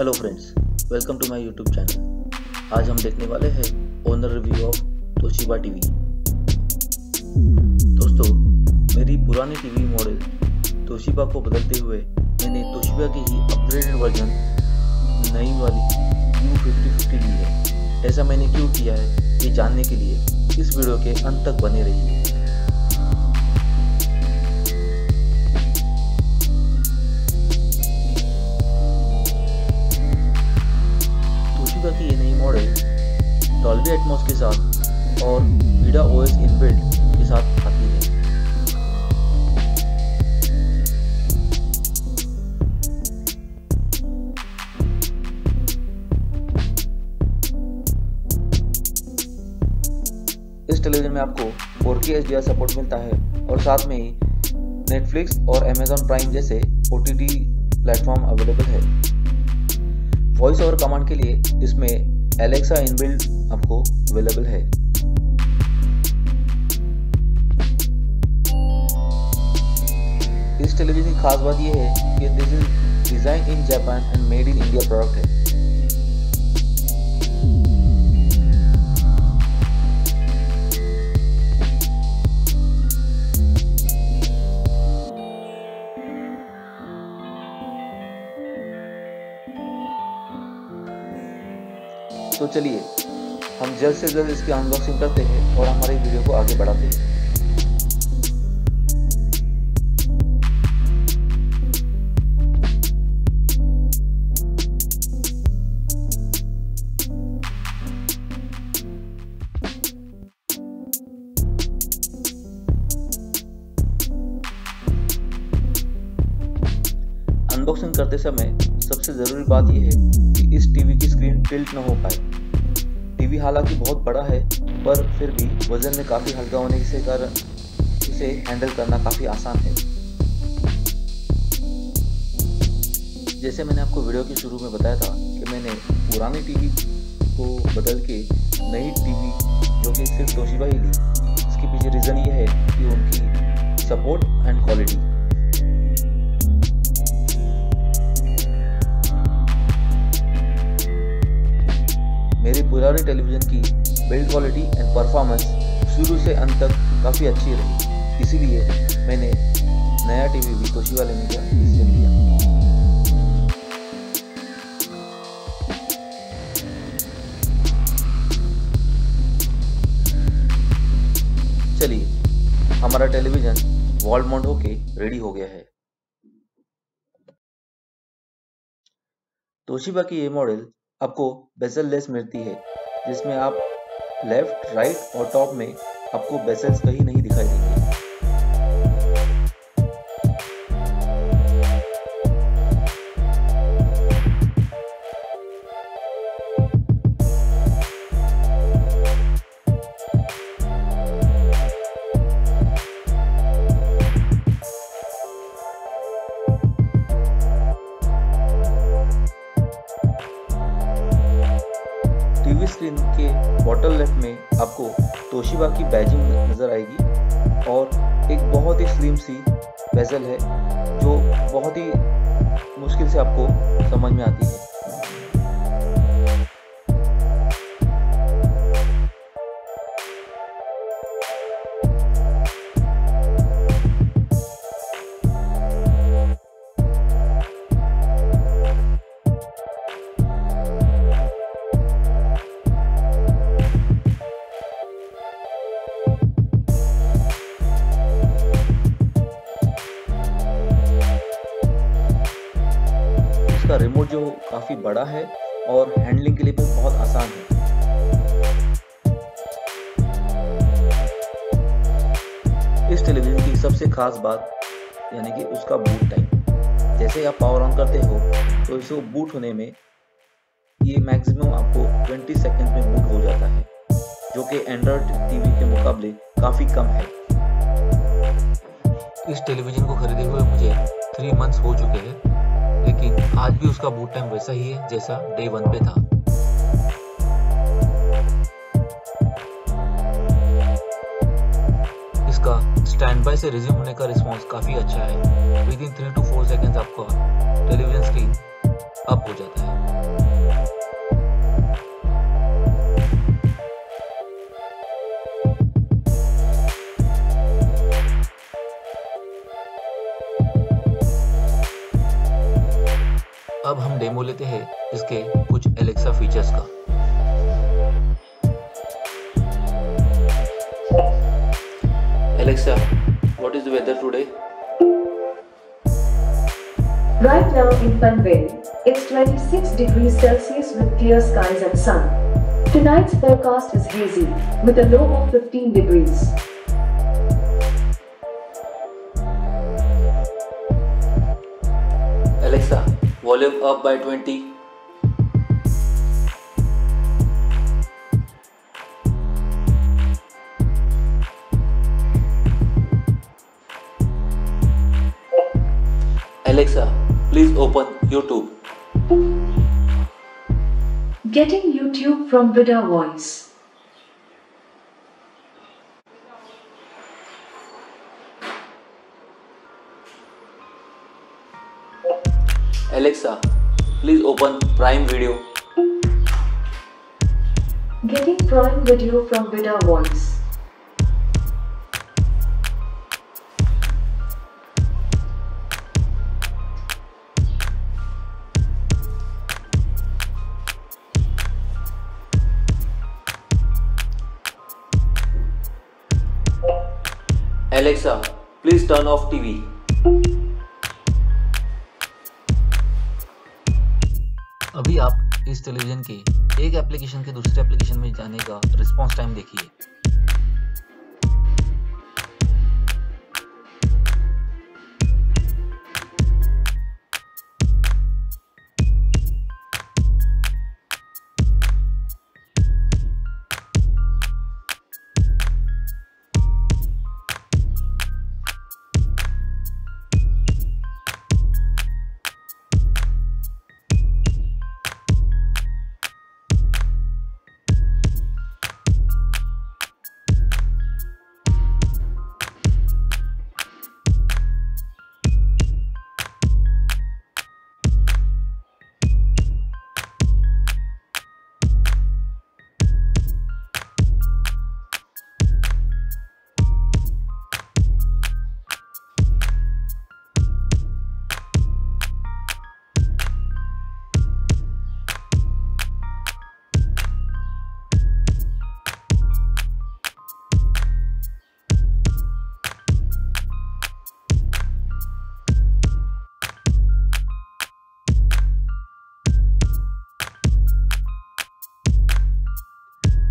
Hello friends, welcome to my YouTube channel. आज हम देखने वाले हैं owner review of Toshiba TV. दोस्तों, मेरी पुरानी टीवी मॉडल तोशिबा को बदलते हुए मैंने तोशिबा की ही अपग्रेडेड वर्जन नई वाली U5050 ली है। ऐसा मैंने क्यों किया है ये जानने के लिए इस वीडियो के अंत तक बने रहिए। तोशिबा की ये नई मॉडल डॉल्बी एटमॉस के साथ और वीडा OS इनबिल्ट के साथ आती है। इस टेलीविजन में आपको 4K HDR सपोर्ट मिलता है और साथ में ही नेटफ्लिक्स और Amazon प्राइम जैसे OTT प्लेटफॉर्म अवेलेबल है। वॉइस ओवर कमांड के लिए इसमें एलेक्सा इनबिल्ट आपको अवेलेबल है। इस टेलीविजन की खास बात यह है कि this is design in Japan and made in India product है। तो चलिए हम जल्द से जल्द इसकी अनबॉक्सिंग करते हैं और हमारे वीडियो को आगे बढ़ाते हैं। अनबॉक्सिंग करते समय सबसे ज़रूरी बात यह है कि इस टीवी की स्क्रीन टिल्ट न हो पाए। टीवी हालांकि बहुत बड़ा है पर फिर भी वजन में काफ़ी हल्का होने के कारण इसे हैंडल करना काफ़ी आसान है। जैसे मैंने आपको वीडियो के शुरू में बताया था कि मैंने पुरानी टीवी को बदल के नई टीवी जो कि सिर्फ तोशिबा ही ली। इसके पीछे रीज़न ये है कि उनकी सपोर्ट एंड क्वालिटी। मेरी पुरानी टेलीविज़न की बिल्ड क्वालिटी एंड परफॉर्मेंस शुरू से अंत तक काफ़ी अच्छी रही, इसीलिए मैंने नया टीवी भी तोशिबा लेने का डिसीजन लिया। चलिए, हमारा टेलीविज़न वॉल माउंट होके रेडी हो गया है। तोशिबा की ये मॉडल आपको बेजल लेस मिलती है, जिसमें आप लेफ्ट, राइट और टॉप में आपको बेजल्स कहीं नहीं दिखाई देंगे। टीवी स्क्रीन के बॉटम लेफ्ट में आपको तोशिबा की बैजिंग नज़र आएगी और एक बहुत ही स्लिम सी बेजल है जो बहुत ही मुश्किल से आपको समझ में आती है। इसका रिमोट जो काफ़ी बड़ा है और हैंडलिंग के लिए भी बहुत आसान है। इस टेलीविज़न की सबसे खास बात यानी कि उसका बूट टाइम। जैसे आप पावर ऑन करते हो तो इसे बूट होने में ये मैक्सिमम आपको 20 सेकंड में बूट हो जाता है, जो कि एंड्रॉयड टीवी के मुकाबले काफ़ी कम है। इस टेलीविज़न को खरीदे हुए मुझे 3 मंथ्स हो चुके हैं, लेकिन आज भी उसका बूट टाइम वैसा ही है जैसा डे 1 पे था। इसका स्टैंड बाय से रिज्यूम होने का रिस्पॉन्स काफ़ी अच्छा है। विद इन 3 to 4 सेकेंड्स आपका टेलीविजन स्क्रीन अप हो जाता है। अब हम डेमो लेते हैं इसके कुछ एलेक्सा फीचर्स का। Alexa, what is the weather today? Right now in Panvel, it's 26 degrees Celsius with clear skies and sun. Tonight's forecast is hazy, with a low of 15 degrees. Alexa, volume up by 20. Alexa, please open YouTube. Getting YouTube from Vida Voice. Alexa, please open Prime Video. Getting Prime Video from Vida Voice. Alexa, please turn off TV. अभी आप इस television के एक application के दूसरे application में जाने का रिस्पॉन्स टाइम देखिए।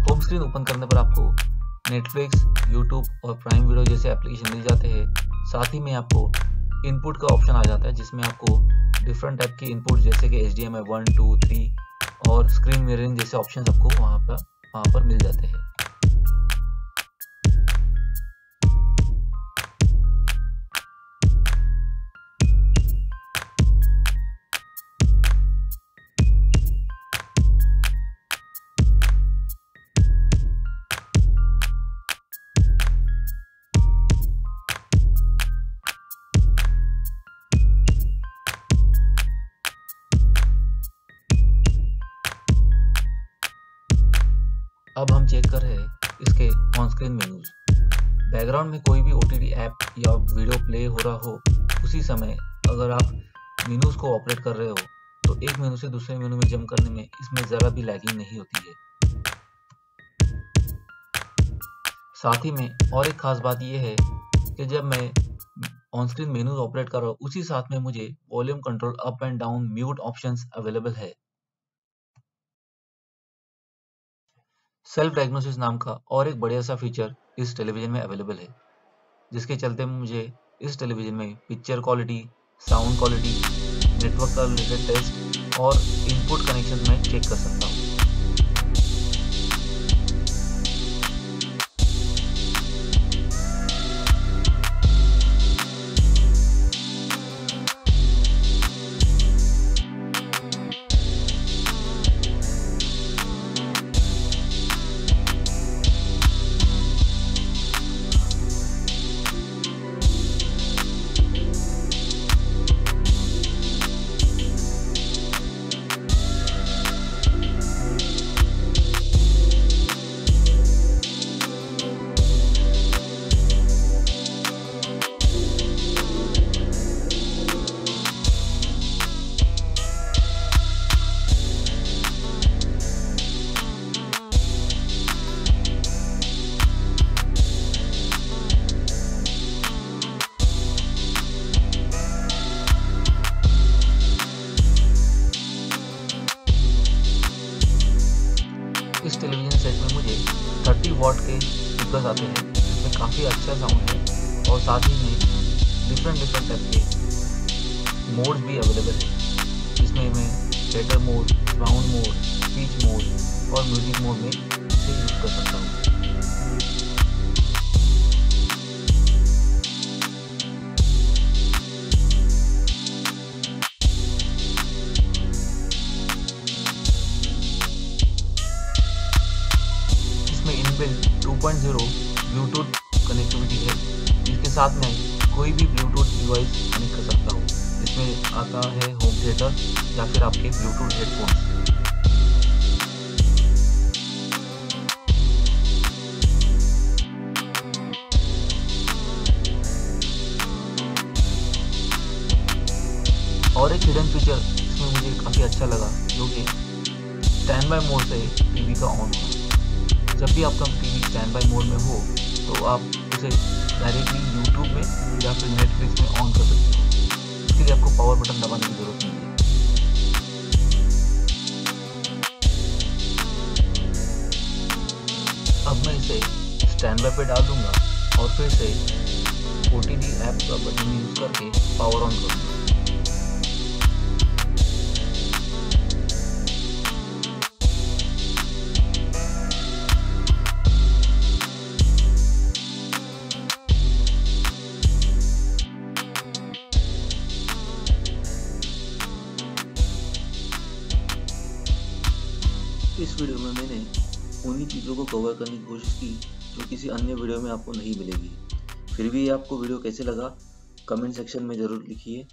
होम स्क्रीन ओपन करने पर आपको नेटफ्लिक्स, यूट्यूब और प्राइम वीडियो जैसे एप्लीकेशन मिल जाते हैं। साथ ही में आपको इनपुट का ऑप्शन आ जाता है जिसमें आपको डिफरेंट टाइप के इनपुट जैसे कि HDMI 1, 2, 3 और स्क्रीन मिररिंग जैसे ऑप्शंस आपको वहाँ पर मिल जाते हैं। अब हम चेक कर रहे हैं इसके ऑन स्क्रीन मेनूज। बैकग्राउंड में कोई भी OTT ऐप या वीडियो प्ले हो रहा हो, उसी समय अगर आप मेनूज को ऑपरेट कर रहे हो तो एक मेनू से दूसरे मेनू में जंप करने में इसमें ज़रा भी लैगिंग नहीं होती है। साथ ही में और एक खास बात यह है कि जब मैं ऑन स्क्रीन मेनूज ऑपरेट कर रहा हूँ उसी साथ में मुझे volume control, up and down, mute options available है। सेल्फ डायग्नोसिस नाम का और एक बढ़िया सा फीचर इस टेलीविजन में अवेलेबल है, जिसके चलते मुझे इस टेलीविजन में picture quality, sound quality, network का रिलेटेड टेस्ट और इनपुट कनेक्शन में चेक कर सकता हूँ। वॉट के स्पीकर्स आते हैं, इसमें काफ़ी अच्छा साउंड है और साथ ही में डिफरेंट टाइप के मोड्स भी अवेलेबल है, जिसमें मैं theatre mode, sound mode, speech mode और म्यूजिक मोड में इसे यूज़ कर सकता हूँ। इसमें इनबिल्ट 2.0 ब्लूटूथ कनेक्टिविटी है, जिसके साथ मैं कोई भी ब्लूटूथ डिवाइस कनेक्ट कर सकता हूँ। इसमें आता है होम थिएटर या फिर आपके ब्लूटूथ हेडफोन्स। और एक हिडन फीचर इसमें मुझे काफ़ी अच्छा लगा, जो कि स्टैंड बाय मोड से टीवी का ऑन होना। जब भी आपका टीवी स्टैंड बाय मोड में हो तो आप उसे डायरेक्टली यूट्यूब में या फिर नेटफ्लिक्स में ऑन कर सकते हो। इसके लिए आपको पावर बटन दबाने की ज़रूरत नहीं है। अब मैं इसे स्टैंड बाय पे डाल दूंगा और फिर से OTT ऐप का बटन यूज़ करके पावर ऑन करूँगा। इस वीडियो में मैंने उन्हीं चीज़ों को कवर करने की कोशिश की जो किसी अन्य वीडियो में आपको नहीं मिलेगी। फिर भी आपको वीडियो कैसे लगा कमेंट सेक्शन में ज़रूर लिखिए।